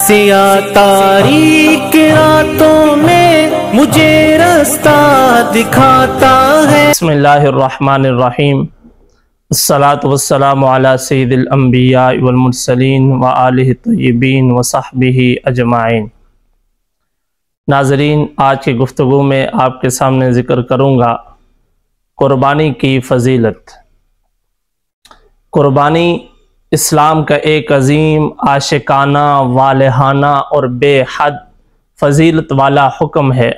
सिया तारीक रातों में मुझे रास्ता दिखाता है। बिस्मिल्लाहिर्रहमानिर्रहीम। अस्सलातु वस्सलामु अला सय्यिदिल अंबिया वल मुरसलीन व आलिहि तय्यबीन व सहबिही अजमाइन। नाज़रीन, आज की गुफ्तगू में आपके सामने ज़िक्र करूँगा कुर्बानी की फ़जीलत। कुर्बानी इस्लाम का एक अजीम, आशिकाना, वालहाना और बेहद फ़जीलत वाला हुक्म है।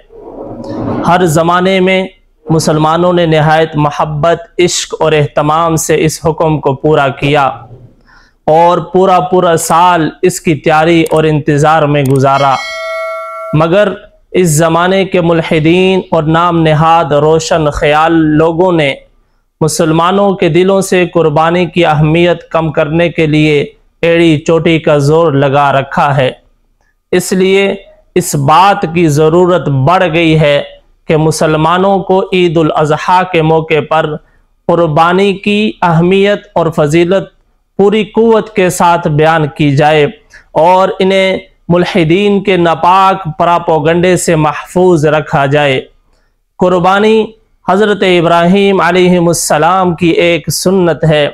हर ज़माने में मुसलमानों ने नहायत मोहब्बत, इश्क और एहतमाम से इस हुक्म को पूरा किया और पूरा साल इसकी तैयारी और इंतज़ार में गुजारा। मगर इस ज़माने के मुल्हिदीन और नाम नहाद रोशन ख्याल लोगों ने मुसलमानों के दिलों से कुर्बानी की अहमियत कम करने के लिए एड़ी चोटी का जोर लगा रखा है। इसलिए इस बात की ज़रूरत बढ़ गई है कि मुसलमानों को ईद उल अज़हा के मौके पर कुर्बानी की अहमियत और फजीलत पूरी कुव्वत के साथ बयान की जाए और इन्हें मुल्हिदीन के नापाक प्रोपेगेंडे से महफूज रखा जाए। कुर्बानी हज़रत इब्राहीम अलैहिमुस्सलाम की एक सुन्नत है।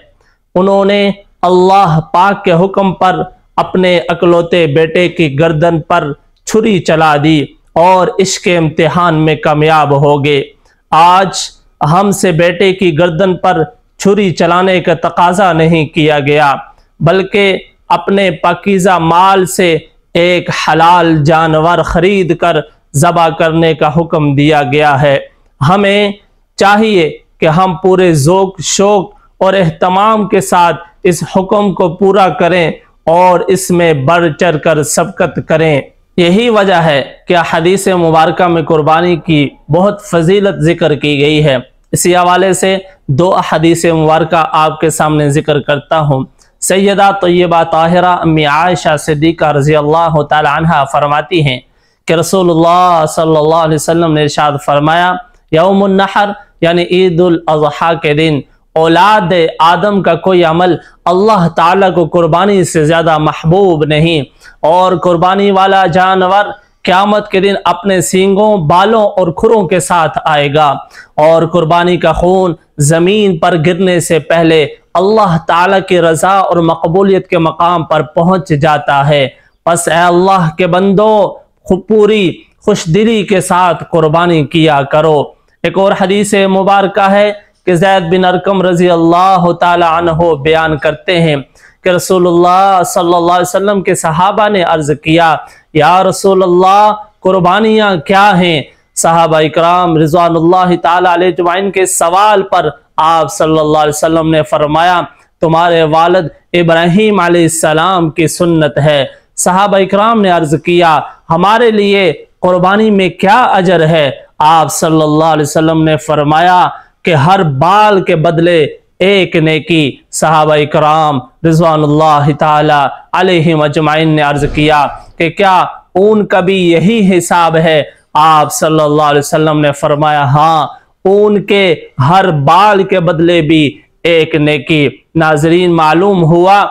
उन्होंने अल्लाह पाक के हुक्म पर अपने अकलौते बेटे की गर्दन पर छुरी चला दी और इसके इम्तिहान में कामयाब हो गए। आज हमसे बेटे की गर्दन पर छुरी चलाने का तकाजा नहीं किया गया, बल्कि अपने पाकीज़ा माल से एक हलाल जानवर खरीद कर ज़बह करने का हुक्म दिया गया है। हमें चाहिए कि हम पूरे ज़ौक़, शौक़ और एहतमाम के साथ इस हुक्म को पूरा करें और इसमें बढ़ चढ़ कर सबकत करें। यही वजह है कि हदीस मुबारक में कुर्बानी की बहुत फजीलत ज़िक्र की गई है। इसी हवाले से दो हदीस मुबारक आपके सामने ज़िक्र करता हूँ। सैयदा तय्यबा ताहिरा अम्मी आयशा सिद्दीक़ा रज़ियल्लाहु तआला अन्हा फरमाती हैं कि रसूलुल्लाह सल्लल्लाहु अलैहि वसल्लम ने इरशाद फरमाया, यौमुन नहर यानी ईद उल अज़हा के दिन औलाद आदम का कोई अमल अल्लाह ताला को कुर्बानी से ज़्यादा महबूब नहीं, और कुर्बानी वाला जानवर क़यामत के दिन अपने सींगों, बालों और खुरों के साथ आएगा और कुर्बानी का खून ज़मीन पर गिरने से पहले अल्लाह ताला की रज़ा और मकबूलियत के मकाम पर पहुँच जाता है। बस ऐ अल्लाह के बंदो, पूरी खुशदिली के साथ कुर्बानी किया करो। एक और हदीस मुबारक है कि ज़ैद बिन अरकम रज़ी अल्लाह ताला अन्हु बयान करते हैं कि रसूलुल्लाह सल्लल्लाहु अलैहि वसल्लम के सहाबा ने अर्ज़ किया, या रसूलल्लाह कुर्बानियाँ क्या हैं? सहाबा इकराम रिज़वानुल्लाहि ताला अलैहिम अजमाइन के सवाल पर आप सल्लल्लाहु अलैहि वसल्लम ने फरमाया, तुम्हारे वालिद इब्राहीम अलैहिस्सलाम की सुन्नत है। सहाबा इकराम ने अर्ज़ किया, हमारे लिए कुर्बानी में क्या अजर है? आप सल्लल्लाहु अलैहि वसल्लम ने फरमाया कि हर बाल के बदले एक नेकी। सहाबा इकराम रिज़वानुल्लाहि ताला अलैहिम अजमाइन ने अर्ज़ किया कि क्या ऊन का भी यही हिसाब है? आप सल्लल्लाहु अलैहि वसल्लम ने फरमाया, हाँ, ऊन के हर बाल के बदले भी एक नेकी। नाज़रीन, मालूम हुआ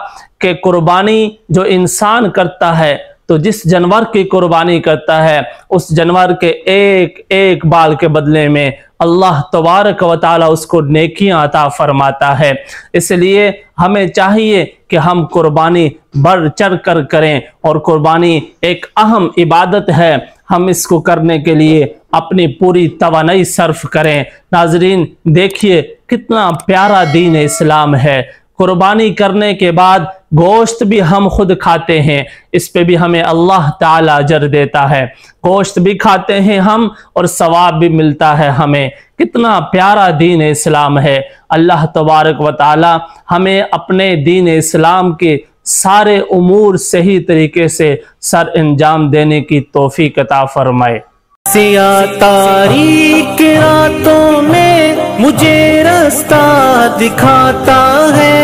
कि कुर्बानी जो इंसान करता है, तो जिस जानवर की कुर्बानी करता है, उस जानवर के एक एक बाल के बदले में अल्लाह तबारक व तआला उसको नेकियां अता फरमाता है। इसलिए हमें चाहिए कि हम कुर्बानी बढ़ चढ़ कर करें, और कुर्बानी एक अहम इबादत है। हम इसको करने के लिए अपनी पूरी तवानाई सर्फ करें। नाजरीन, देखिए कितना प्यारा दीन इस्लाम है। कुर्बानी करने के बाद गोश्त भी हम खुद खाते हैं, इस पे भी हमें अल्लाह ताला अजर देता है। गोश्त भी खाते हैं हम और सवाब भी मिलता है हमें। कितना प्यारा दीन इस्लाम है। अल्लाह तबारक व ताला हमें अपने दीन इस्लाम के सारे उमूर सही तरीके से सर अंजाम देने की तौफीक अता फरमाए। सिया तारीक रातों में मुझे रास्ता दिखाता है।